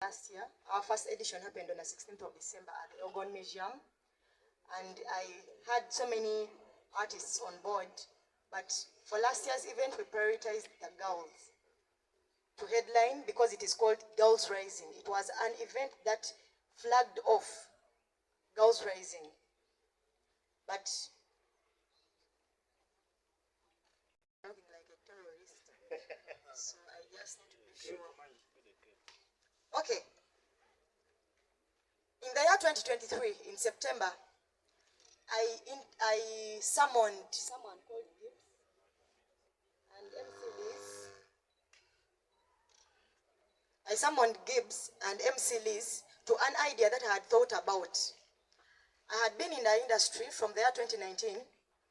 Last year, our first edition happened on the 16th of December at the Ogon Museum, and I had so many artists on board, but for last year's event, we prioritized the girls to headline because it is called Girls Rising. It was an event that flagged off Girls Rising, but looking like a terrorist, so I just need to be sure. Okay. In the year 2023, in September, I summoned someone called Gibbs and MC Liz. I summoned Gibbs and MC Liz to an idea that I had thought about. I had been in the industry from the year 2019,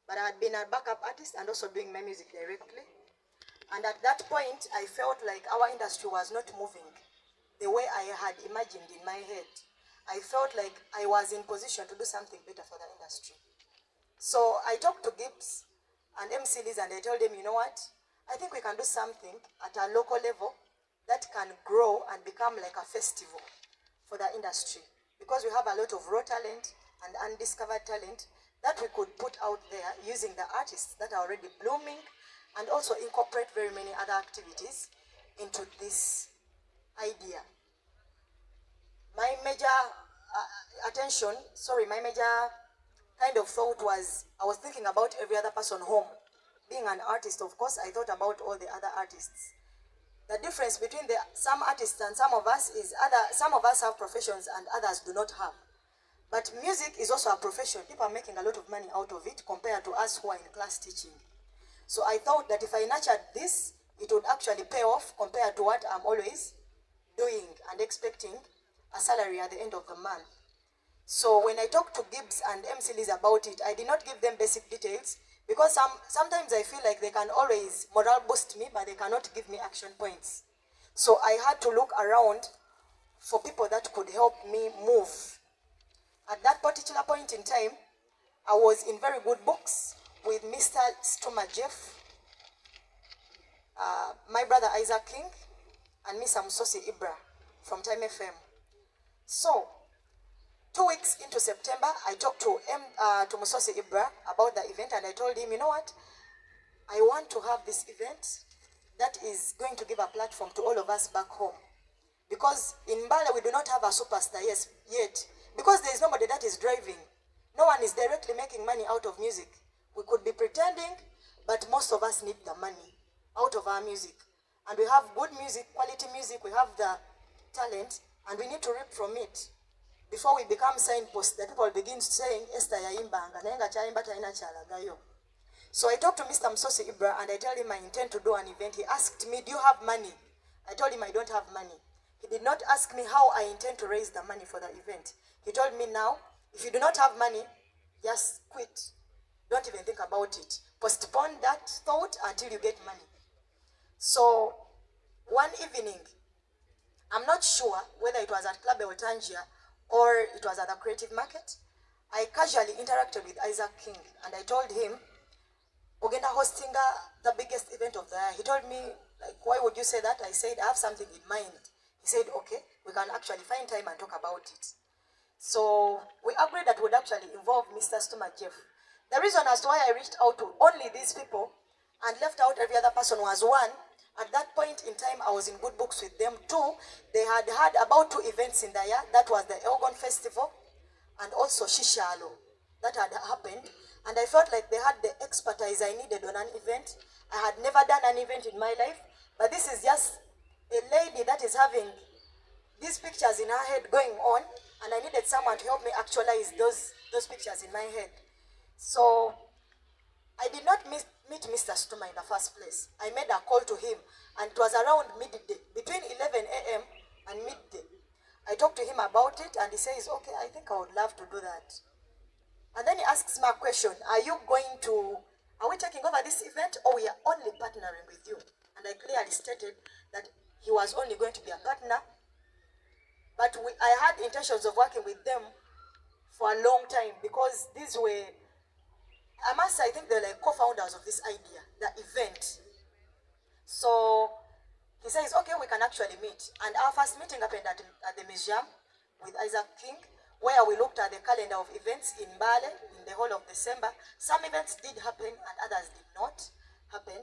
but I had been a backup artist and also doing my music directly. And at that point, I felt like our industry was not moving the way I had imagined in my head. I felt like I was in position to do something better for the industry. So I talked to Gibbs and MC Liz and I told them, you know what? I think we can do something at a local level that can grow and become like a festival for the industry. Because we have a lot of raw talent and undiscovered talent that we could put out there using the artists that are already blooming and also incorporate very many other activities into this idea. My major my major kind of thought was, I was thinking about every other person home. Being an artist, of course, I thought about all the other artists. The difference between some artists and some of us is some of us have professions and others do not have. But music is also a profession. People are making a lot of money out of it compared to us who are in class teaching. So I thought that if I nurtured this, it would actually pay off compared to what I'm always doing and expecting a salary at the end of the month. So when I talked to Gibbs and MC Liz about it, I did not give them basic details because sometimes I feel like they can always morale boost me, but they cannot give me action points. So I had to look around for people that could help me move. At that particular point in time, I was in very good books with Mr. Stuma Jeff, my brother Isaac King, and Miss Amsosi Ibra from Time FM. So, 2 weeks into September, I talked to Musosi Ibra about the event and I told him, you know what, I want to have this event that is going to give a platform to all of us back home. Because in Mbale, we do not have a superstar yet. Because there is nobody that is driving. No one is directly making money out of music. We could be pretending, but most of us need the money out of our music. And we have good music, quality music, we have the talent, and we need to reap from it. Before we become signposts, that people begin saying, Asta yaimbanga, naenga chaimba taina chalagayo. So I talked to Mr. Msosi Ibra and I told him I intend to do an event. He asked me, do you have money? I told him I don't have money. He did not ask me how I intend to raise the money for the event. He told me now, if you do not have money, just quit. Don't even think about it. Postpone that thought until you get money. So one evening, I'm not sure whether it was at Club Tangia or it was at the Creative Market, I casually interacted with Isaac King and I told him, Ogenda hosting the biggest event of the year. He told me, like, why would you say that? I said, I have something in mind. He said, okay, we can actually find time and talk about it. So we agreed that would actually involve Mr. Stuma Jeff. The reason as to why I reached out to only these people and left out every other person was one, at that point in time, I was in good books with them. Two, they had had about 2 events in the year. That was the Elgon Festival and also Shishalo. That had happened. And I felt like they had the expertise I needed on an event. I had never done an event in my life. But this is just a lady that is having these pictures in her head going on. And I needed someone to help me actualize those pictures in my head. So I did not meet Mr. Stuma in the first place. I made a call to him and it was around midday, between 11 a.m. and midday. I talked to him about it and he says, okay, I think I would love to do that. And then he asks me a question, are we taking over this event or we are only partnering with you? And I clearly stated that he was only going to be a partner, but I had intentions of working with them for a long time because these were, I think they're like co-founders of this idea, the event. So he says, okay, we can actually meet. And our first meeting happened at the museum with Isaac King, where we looked at the calendar of events in Mbale in the whole of December. Some events did happen and others did not happen.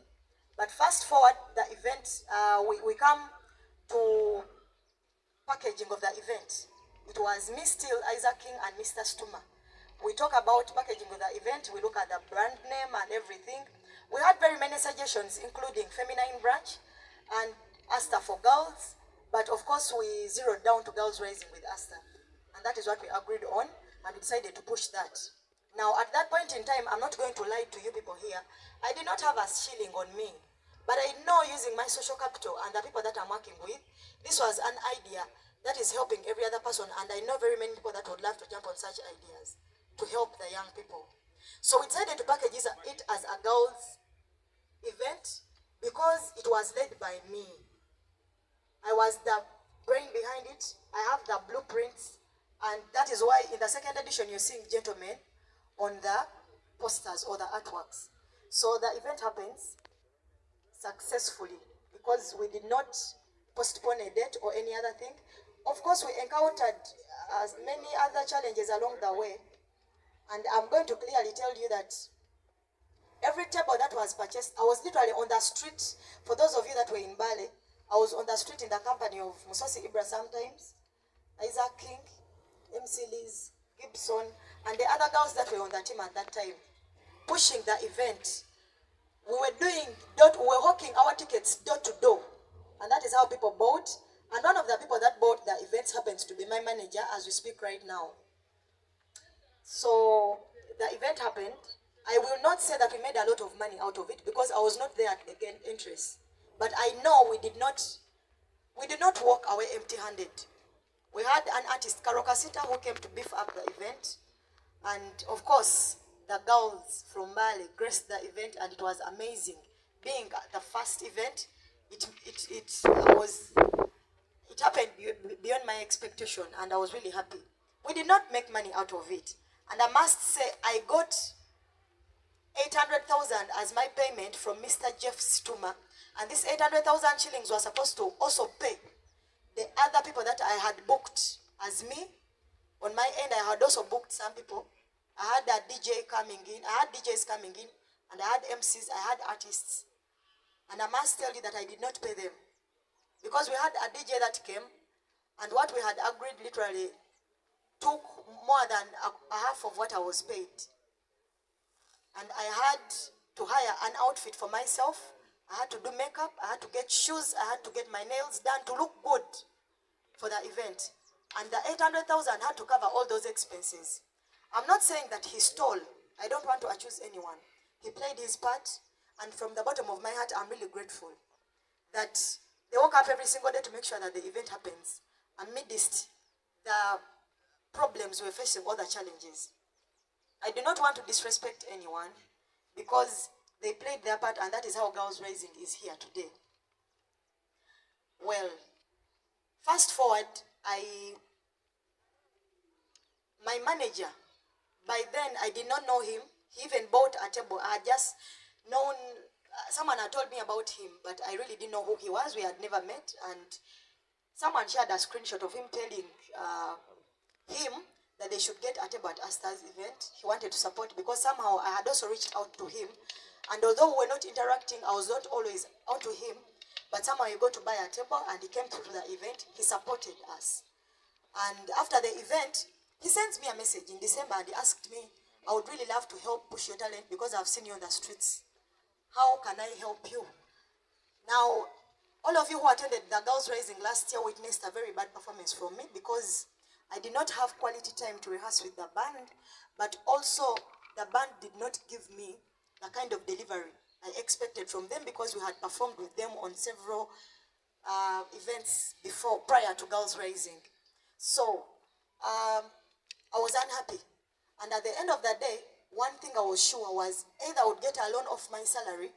But fast forward the event, we come to packaging of the event. It was me still, Isaac King, and Mr. Stuma. We talk about packaging of the event, we look at the brand name and everything. We had very many suggestions, including feminine branch and Asta for girls, but of course we zeroed down to girls raising with Asta. And that is what we agreed on, and we decided to push that. Now, at that point in time, I'm not going to lie to you people here, I did not have a shilling on me. But I know using my social capital and the people that I'm working with, this was an idea that is helping every other person, and I know very many people that would love to jump on such ideas to help the young people. So we decided to package it as a girls' event because it was led by me. I was the brain behind it. I have the blueprints, and that is why in the second edition you're seeing gentlemen on the posters or the artworks. So the event happens successfully because we did not postpone a date or any other thing. Of course, we encountered as many other challenges along the way, and I'm going to clearly tell you that every table that was purchased, I was literally on the street. For those of you that were in Bali, I was on the street in the company of Musosi Ibra sometimes, Isaac King, MC Liz, Gibson, and the other girls that were on the team at that time, pushing the event. We were hawking our tickets door to door, and that is how people bought. And one of the people that bought the events happens to be my manager as we speak right now. So the event happened. I will not say that we made a lot of money out of it because I was not there at the entrance. But I know we did not walk away empty-handed. We had an artist, Karokasita, who came to beef up the event. And of course, the girls from Mali graced the event, and it was amazing. Being the first event, it happened beyond my expectation, and I was really happy. We did not make money out of it. And I must say, I got 800,000 as my payment from Mr. Jeff Stuma. And this 800,000 shillings was supposed to also pay the other people that I had booked as me. On my end, I had also booked some people. I had a DJ coming in. I had DJs coming in. And I had MCs. I had artists. And I must tell you that I did not pay them. Because we had a DJ that came. And what we had agreed literally took more than a half of what I was paid. And I had to hire an outfit for myself. I had to do makeup. I had to get shoes. I had to get my nails done to look good for the event. And the 800,000 had to cover all those expenses. I'm not saying that he stole. I don't want to accuse anyone. He played his part. And from the bottom of my heart, I'm really grateful that they woke up every single day to make sure that the event happens amidst the problems we're facing, all the challenges. I do not want to disrespect anyone because they played their part, and that is how Girls Rising is here today. Well, fast forward, my manager, by then I did not know him. He even bought a table. I had just known, someone had told me about him, but I really didn't know who he was. We had never met, and someone shared a screenshot of him telling him that they should get a table at Asta's event. He wanted to support because somehow I had also reached out to him. And although we were not interacting, I was not always out to him. But somehow he got to buy a table and he came through to the event. He supported us. And after the event, he sends me a message in December and he asked me, I would really love to help push your talent because I've seen you on the streets. How can I help you? Now, all of you who attended the Girls Rising last year witnessed a very bad performance from me because I did not have quality time to rehearse with the band, but also the band did not give me the kind of delivery I expected from them because we had performed with them on several events prior to Girls Rising. So I was unhappy. And at the end of the day, one thing I was sure was either I would get a loan off my salary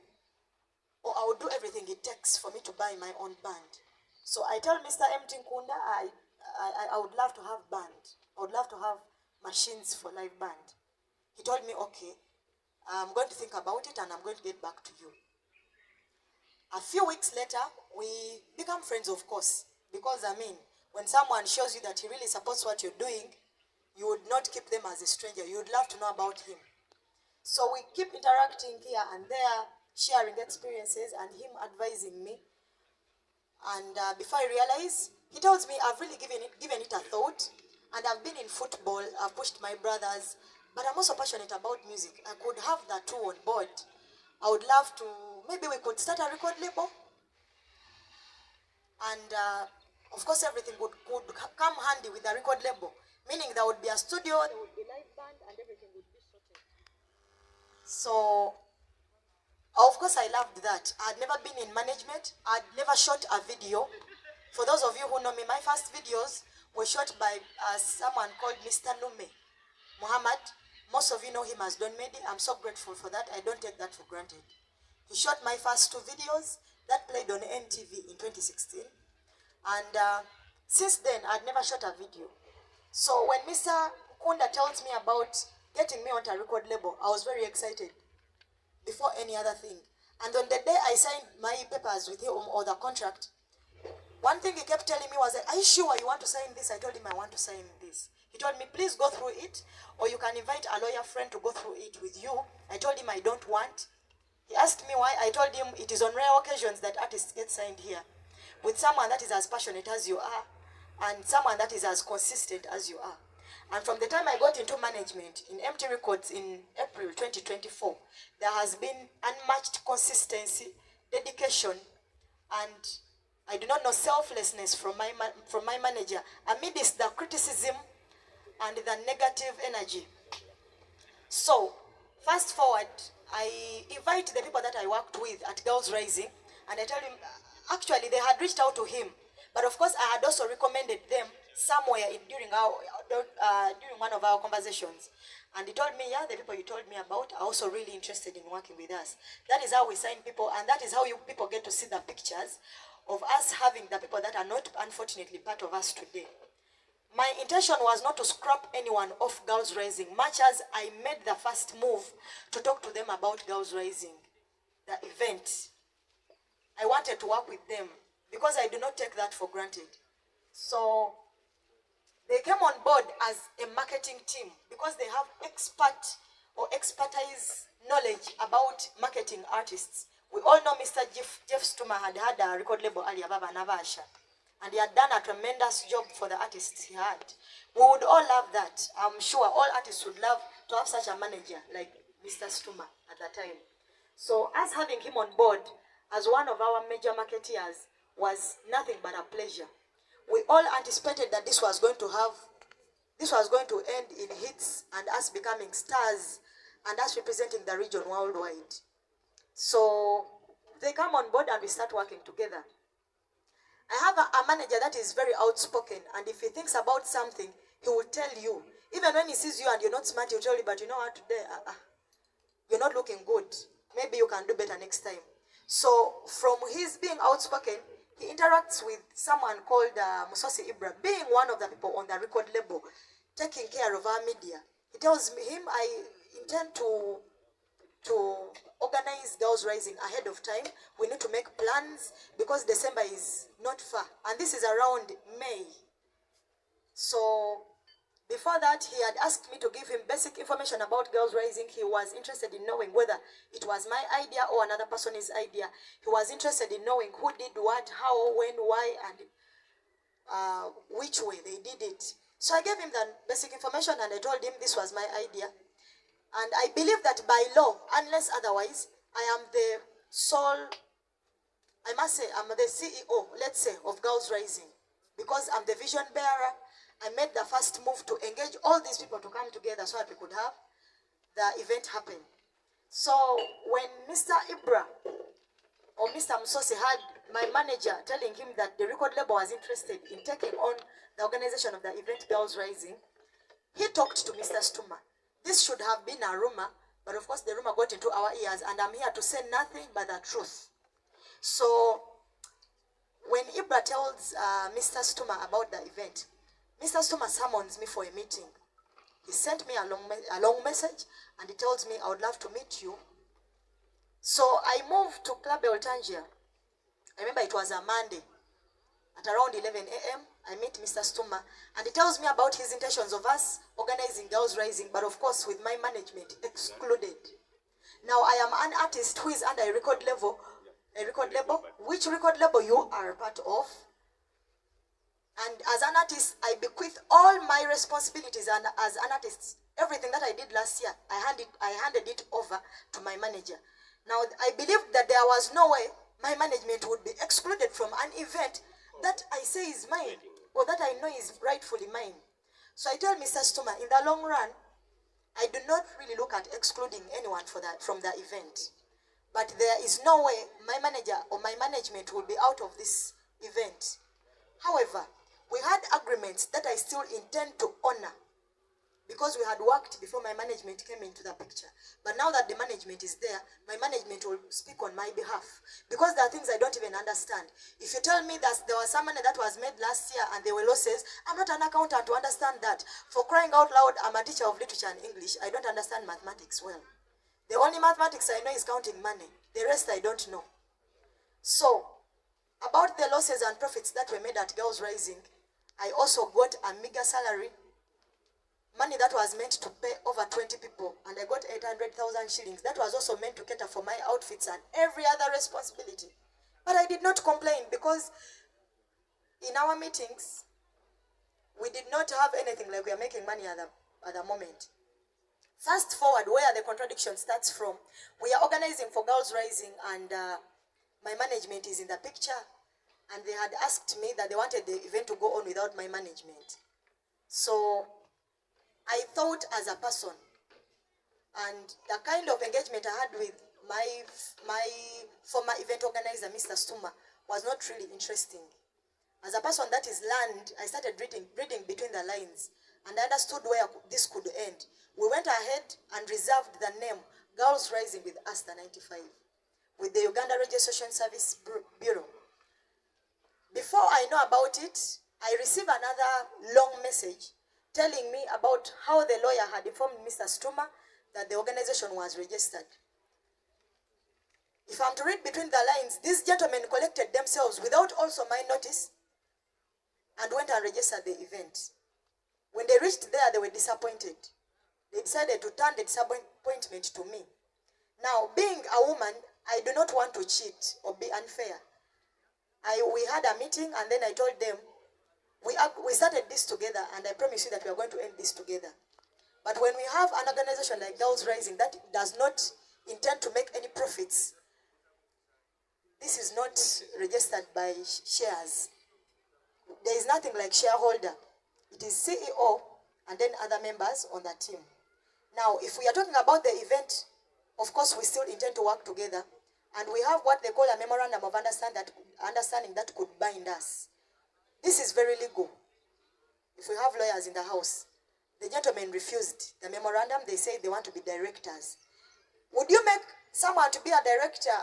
or I would do everything it takes for me to buy my own band. So I told Mr. M. Tinkunda, I would love to have band. I would love to have machines for live band. He told me, okay, I'm going to think about it and I'm going to get back to you. A few weeks later, we become friends, of course, because I mean, when someone shows you that he really supports what you're doing, you would not keep them as a stranger. You would love to know about him. So we keep interacting here and there, sharing experiences and him advising me. And before I realize, he tells me I've really given it a thought, and I've been in football, I've pushed my brothers, but I'm also passionate about music. I could have that too on board. I would love to, maybe we could start a record label. And of course everything would come handy with a record label, meaning there would be a studio, there would be live band, and everything would be sorted. So of course I loved that. I'd never been in management. I'd never shot a video. For those of you who know me, my first videos were shot by someone called Mr. Nume Muhammad. Most of you know him as Don Medi. I'm so grateful for that. I don't take that for granted. He shot my first 2 videos that played on NTV in 2016. And since then, I'd never shot a video. So when Mr. Kunda tells me about getting me onto a record label, I was very excited before any other thing. And on the day I signed my papers with him or the contract, one thing he kept telling me was, are you sure you want to sign this? I told him I want to sign this. He told me, please go through it, or you can invite a lawyer friend to go through it with you. I told him I don't want. He asked me why. I told him it is on rare occasions that artists get signed here with someone that is as passionate as you are and someone that is as consistent as you are. And from the time I got into management in MT Records in April 2024, there has been unmatched consistency, dedication, and I do not know, selflessness from my manager amidst the criticism and the negative energy. So, fast forward, I invite the people that I worked with at Girls Rising, and I tell him, actually they had reached out to him, but of course I had also recommended them somewhere during one of our conversations. And he told me, yeah, the people you told me about are also really interested in working with us. That is how we sign people, and that is how you people get to see the pictures of us having the people that are not, unfortunately, part of us today. My intention was not to scrap anyone off Girls Rising, much as I made the first move to talk to them about Girls Rising, the event. I wanted to work with them because I do not take that for granted. So they came on board as a marketing team because they have expertise knowledge about marketing artists. We all know Mr. Jeff Stuma had a record label, Ali Ababa Navasha, and he had done a tremendous job for the artists he had. We would all love that. I'm sure all artists would love to have such a manager like Mr. Stuma at that time. So us having him on board as one of our major marketeers was nothing but a pleasure. We all anticipated that this was going to end in hits and us becoming stars and us representing the region worldwide. So they come on board and we start working together. I have a manager that is very outspoken, and if he thinks about something, he will tell you. Even when he sees you and you're not smart, he'll tell you, but you know what, today, you're not looking good. Maybe you can do better next time. So from his being outspoken, he interacts with someone called Musosi Ibra, being one of the people on the record label, taking care of our media. He tells him, I intend to organize Girls Rising ahead of time. We need to make plans because December is not far. And this is around May. So before that, he had asked me to give him basic information about Girls Rising. He was interested in knowing whether it was my idea or another person's idea. He was interested in knowing who did what, how, when, why, and which way they did it. So I gave him the basic information and I told him this was my idea. And I believe that by law, unless otherwise, I am the sole, I must say, I'm the CEO, let's say, of Girls Rising. Because I'm the vision bearer, I made the first move to engage all these people to come together so that we could have the event happen. So when Mr. Ibra or Mr. Musosi had my manager telling him that the record label was interested in taking on the organization of the event Girls Rising, he talked to Mr. Stuma. This should have been a rumor, but of course the rumor got into our ears, and I'm here to say nothing but the truth. So when Ibra tells Mr. Stuma about the event, Mr. Stuma summons me for a meeting. He sent me a long message, and he tells me, I would love to meet you. So I moved to Club El Tangier I remember it was a Monday. At around 11 a.m., I meet Mr. Stuma, and he tells me about his intentions of us organizing Girls Rising, but of course with my management excluded. Now I am an artist who is under a record label. Which record label you are part of? And as an artist, I bequeath all my responsibilities, and as an artist, everything that I did last year, I handed it over to my manager. Now, I believed that there was no way my management would be excluded from an event that I say is mine, or that I know is rightfully mine. So I tell Mr. Stuma, in the long run, I do not really look at excluding anyone from the event. But there is no way my manager or my management will be out of this event. However, we had agreements that I still intend to honor, because we had worked before my management came into the picture. But now that the management is there, my management will speak on my behalf, because there are things I don't even understand. If you tell me that there was some money that was made last year and there were losses, I'm not an accountant to understand that. For crying out loud, I'm a teacher of literature and English. I don't understand mathematics well. The only mathematics I know is counting money. The rest I don't know. So, about the losses and profits that were made at Girls Rising, I also got a meager salary, money that was meant to pay over 20 people, and I got 800,000 shillings. That was also meant to cater for my outfits and every other responsibility. But I did not complain, because in our meetings, we did not have anything like we are making money at the moment. Fast forward, where the contradiction starts from. We are organizing for Girls Rising, and my management is in the picture, and they had asked me that they wanted the event to go on without my management. So I thought, as a person, and the kind of engagement I had with my former event organizer, Mr. Stuma, was not really interesting. As a person that is learned, I started reading between the lines, and I understood where this could end. We went ahead and reserved the name Girls Rising with Asta 95 with the Uganda Registration Service Bureau. Before I know about it, I received another long message telling me about how the lawyer had informed Mr. Stuma that the organization was registered. If I'm to read between the lines, these gentlemen collected themselves without also my notice and went and registered the event. When they reached there, they were disappointed. They decided to turn the disappointment to me. Now, being a woman, I do not want to cheat or be unfair. We had a meeting, and then I told them, we started this together, and I promise you that we are going to end this together. But when we have an organization like Girls Rising that does not intend to make any profits, this is not registered by shares. There is nothing like shareholder. It is CEO and then other members on the team. Now, if we are talking about the event, of course, we still intend to work together. And we have what they call a memorandum of understanding that could bind us. This is very legal. If we have lawyers in the house, the gentlemen refused the memorandum. They say they want to be directors. Would you make someone to be a director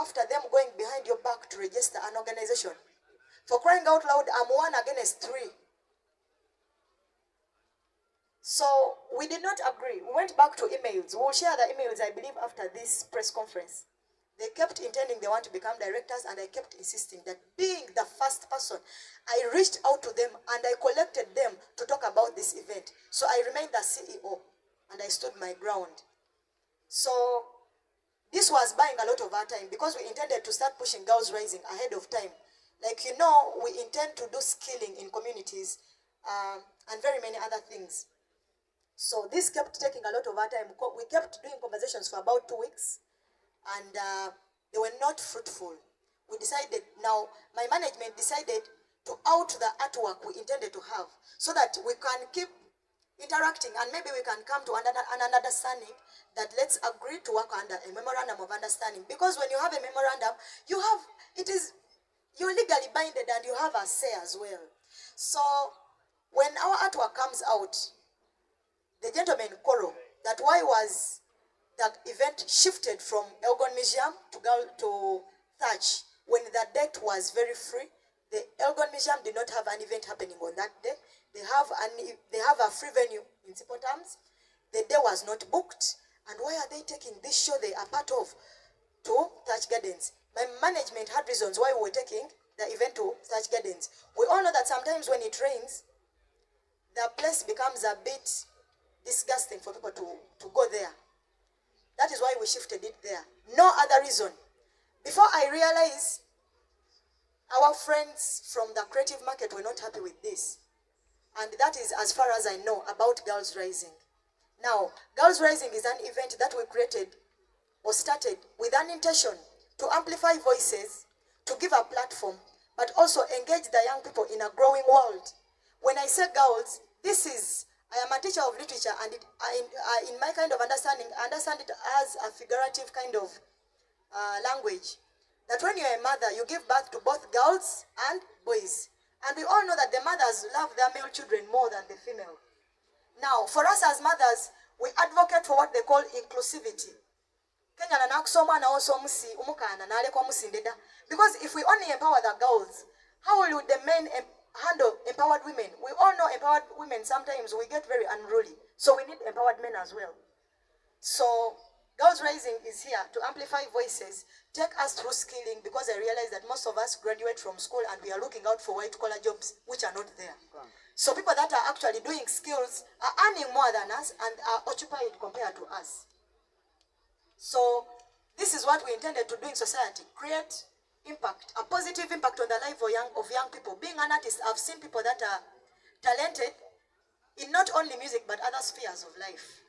after them going behind your back to register an organization? For crying out loud, I'm 1 against 3. So we did not agree. We went back to emails. We'll share the emails, I believe, after this press conference. They kept intending they want to become directors, and I kept insisting that, being the first person, I reached out to them and I collected them to talk about this event. So I remained the CEO, and I stood my ground. So this was buying a lot of our time, because we intended to start pushing Girls Rising ahead of time. Like, you know, we intend to do skilling in communities and very many other things. So this kept taking a lot of our time. We kept doing conversations for about 2 weeks, and they were not fruitful. We decided, now my management decided to out the artwork we intended to have, so that we can keep interacting, and maybe we can come to an understanding that let's agree to work under a memorandum of understanding. Because when you have a memorandum, you're legally binded, and you have a say as well. So when our artwork comes out, the gentleman quarrel that why was the event shifted from Elgon Museum to Thatch when the date was very free. The Elgon Museum did not have an event happening on that day. They have a free venue in simple terms. The day was not booked. And why are they taking this show they are part of to Thatch Gardens? my management had reasons why we were taking the event to such gardens. We all know that sometimes when it rains, the place becomes a bit disgusting for people to go there. That is why we shifted it there. No other reason. Before I realized, our friends from the creative market were not happy with this. And that is as far as I know about Girls Rising. Now, Girls Rising is an event that we created or started with an intention to amplify voices, to give a platform, but also engage the young people in a growing world. When I say girls, I am a teacher of literature, and in my kind of understanding, I understand it as a figurative kind of language. That when you're a mother, you give birth to both girls and boys. And we all know that the mothers love their male children more than the female. Now, for us as mothers, we advocate for what they call inclusivity. Because if we only empower the girls, how will the men handle empowered women? We all know empowered women, sometimes we get very unruly. So we need empowered men as well. So Girls Rising is here to amplify voices, take us through skilling, because I realize that most of us graduate from school and we are looking out for white-collar jobs which are not there. So people that are actually doing skills are earning more than us and are occupied compared to us. So this is what we intended to do in society, create impact, a positive impact on the life of young people. Being an artist, I've seen people that are talented in not only music but other spheres of life.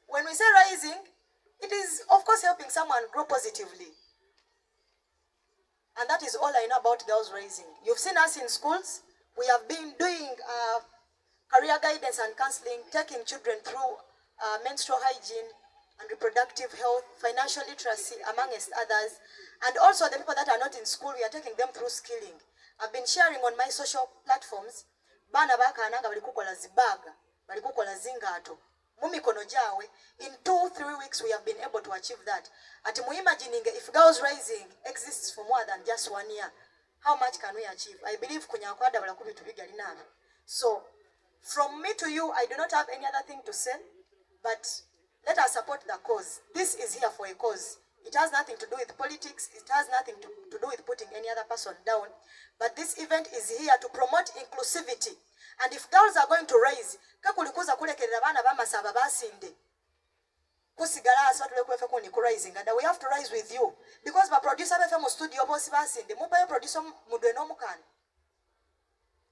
When we say rising, it is of course helping someone grow positively. And that is all I know about Girls Rising. You've seen us in schools. We have been doing career guidance and counseling, taking children through menstrual hygiene and reproductive health, financial literacy, amongst others. And also the people that are not in school, we are taking them through skilling. I've been sharing on my social platforms, bana bakananga balikukola zibaga, balikukola zingato. In 2-3 weeks, we have been able to achieve that. At imagining if Girls Rising exists for more than just 1 year, how much can we achieve? I believe kunyakwada balakubi tubiga linana. So, from me to you, I do not have any other thing to say, but let us support the cause. This is here for a cause. It has nothing to do with politics. It has nothing to do with putting any other person down. But this event is here to promote inclusivity. And if girls are going to rise, kakulikuza kulekerera bana bamasaba basinde. Kusigala asatule kwefe kuni rising, and we have to rise with you. Because my producer befe mu studio bosi basinde, mupayo producer mudwe no mukana.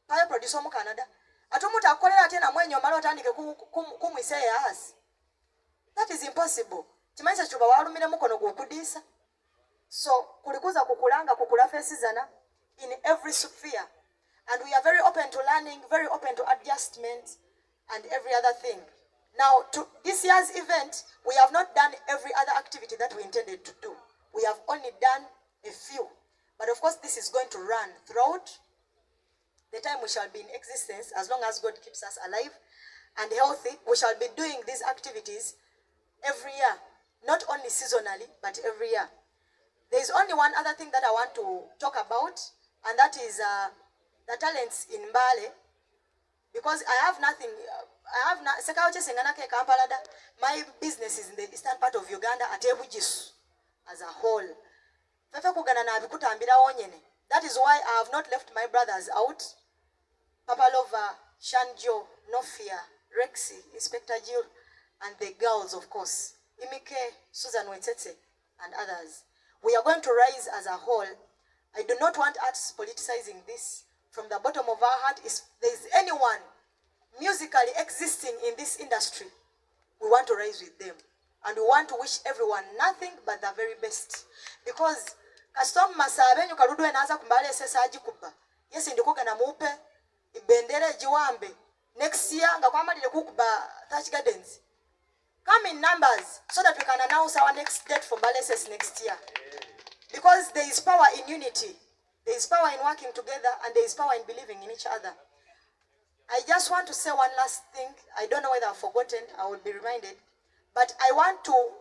Payo producer mu Canada. Atumuta akolera tena mwenyo malo atandike kumwise yasi. That is impossible. Chimanisa chuba walumire mukono gukudisa. So kulikuza kukulanga kukula fesizana in every sphere. And we are very open to learning, very open to adjustment and every other thing. Now, to this year's event, we have not done every other activity that we intended to do. We have only done a few. But of course, this is going to run throughout the time we shall be in existence, as long as God keeps us alive and healthy. We shall be doing these activities every year, not only seasonally, but every year. There is only one other thing that I want to talk about, and that is the talents in Mbale, because I have nothing. My business is in the eastern part of Uganda at Ebujisu as a whole. That is why I have not left my brothers out. Papalova, Shanjo, Nofia, Rexy, Inspector Jill, and the girls, of course. Imike, Susan Wetete, and others. We are going to rise as a whole. I do not want us politicizing this. From the bottom of our heart, if there is anyone musically existing in this industry, we want to rise with them. And we want to wish everyone nothing but the very best. Because custom masabenyu kaludwe naanza kumbale sesa ajikuba. Yes, ndikuga na mupe ibendere jiwambe. Next year ngakwama kukuba Thatch Gardens. Come in numbers so that we can announce our next date for Mbaleses next year. Because there is power in unity. There is power in working together, and there is power in believing in each other. I just want to say one last thing. I don't know whether I've forgotten. I will be reminded. But I want to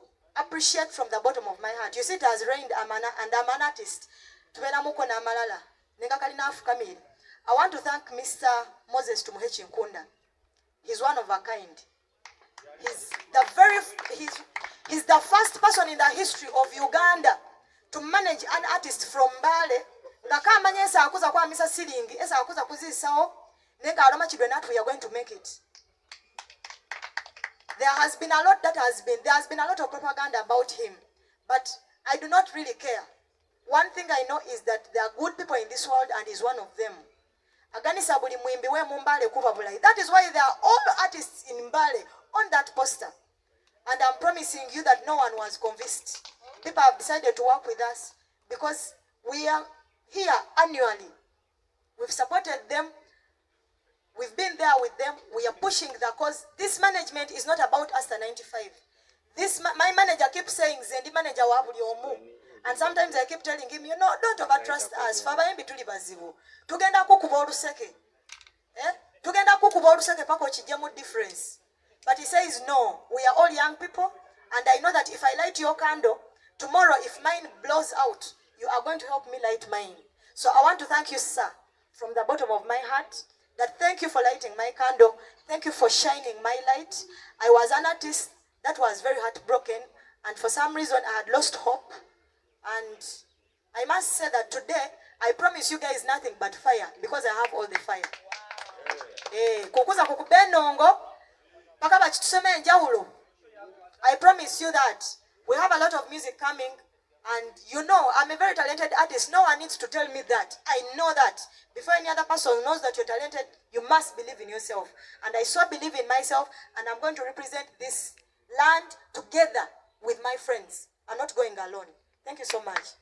appreciate from the bottom of my heart. You see, it has rained, and I'm an artist. I want to thank Mr. Moses Tumuhechi Nkunda. He's one of a kind. is the first person in the history of Uganda to manage an artist from Mbale. Ngakamanya esa akuza kwa misa silingi, esa akuza kuzisawo, nenga aloma chidwenatu, we are going to make it. There has been a lot of propaganda about him, but I do not really care. One thing I know is that there are good people in this world, and he's one of them. That is why there are all artists in Mbale on that poster. And I'm promising you that no one was convinced. People have decided to work with us because we are here annually. We've supported them. We've been there with them. We are pushing the cause. This management is not about Asta 95. My manager keeps saying, Zendi manager wa buli omu. And sometimes I keep telling him, don't overtrust us. Fabayembi tuli bazibu. Tugenda kukuba oluseke. Tugenda kukuba oluseke pako chijemu difference. But he says, no, we are all young people. And I know that if I light your candle, tomorrow if mine blows out, you are going to help me light mine. So I want to thank you, sir, from the bottom of my heart. That thank you for lighting my candle. Thank you for shining my light. I was an artist that was very heartbroken. And for some reason, I had lost hope. And I must say that today, I promise you guys nothing but fire. Because I have all the fire. Kukuza kukubenongo. I promise you that we have a lot of music coming. And I'm a very talented artist. No one needs to tell me that. I know that. Before any other person knows that you're talented, you must believe in yourself. And I so believe in myself, and I'm going to represent this land together with my friends. I'm not going alone. Thank you so much.